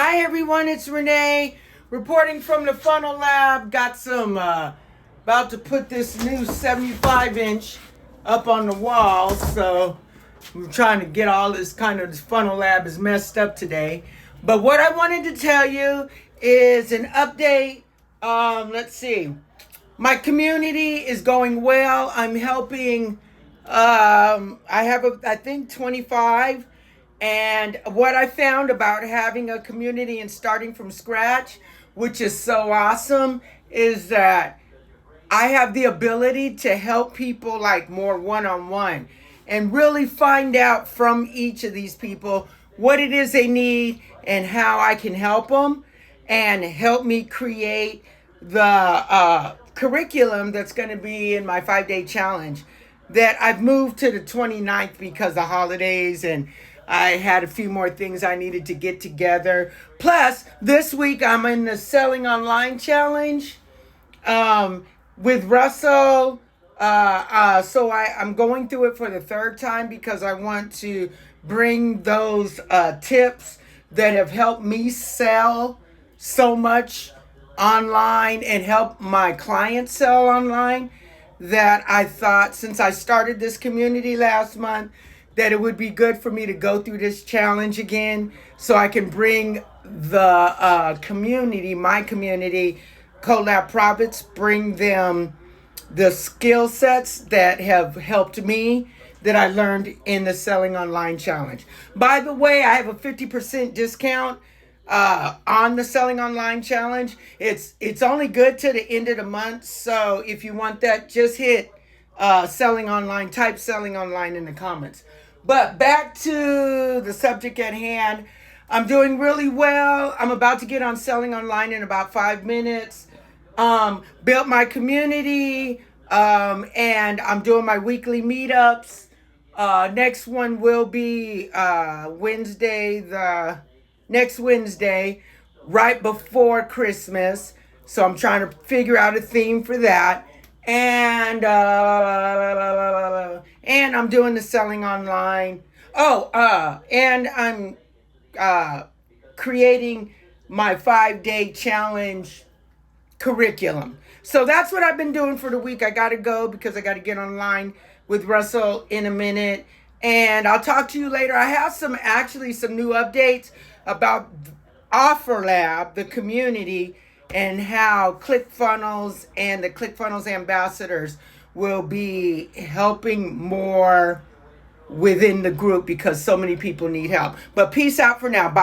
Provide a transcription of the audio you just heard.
Hi everyone, it's Renee reporting from the Funnel Lab. Got some, about to put this new 75-inch up on the wall, so we're trying to get all this this Funnel Lab is messed up today. But what I wanted to tell you is an update. Let's see. My community is going well. I'm helping, I have, I think 25. And what I found about having a community and starting from scratch, which is so awesome, is that I have the ability to help people like more one-on-one and really find out from each of these people what it is they need and how I can help them and help me create the curriculum that's going to be in my 5-day challenge that I've moved to the 29th because of holidays, and I had a few more things I needed to get together. Plus, this week I'm in the Selling Online Challenge with Russell. So I'm going through it for the third time because I want to bring those tips that have helped me sell so much online and help my clients sell online, that I thought, since I started this community last month, that it would be good for me to go through this challenge again so I can bring the community, my community, Collab Prodits, bring them the skill sets that have helped me that I learned in the Selling Online Challenge. By the way, I have a 50% discount on the Selling Online Challenge. It's only good to the end of the month, so if you want that, just hit Selling Online, type Selling Online in the comments. But back to the subject at hand. I'm doing really well. I'm about to get on Selling Online in about 5 minutes. Built my community, and I'm doing my weekly meetups. Next one will be next Wednesday, right before Christmas. So I'm trying to figure out a theme for that. And I'm doing the Selling Online. And I'm creating my 5-day challenge curriculum. So that's what I've been doing for the week. I got to go because I got to get online with Russell in a minute. And I'll talk to you later. I have some new updates about OfferLab, the community, and how ClickFunnels and the ClickFunnels ambassadors will be helping more within the group because so many people need help. But peace out for now. Bye.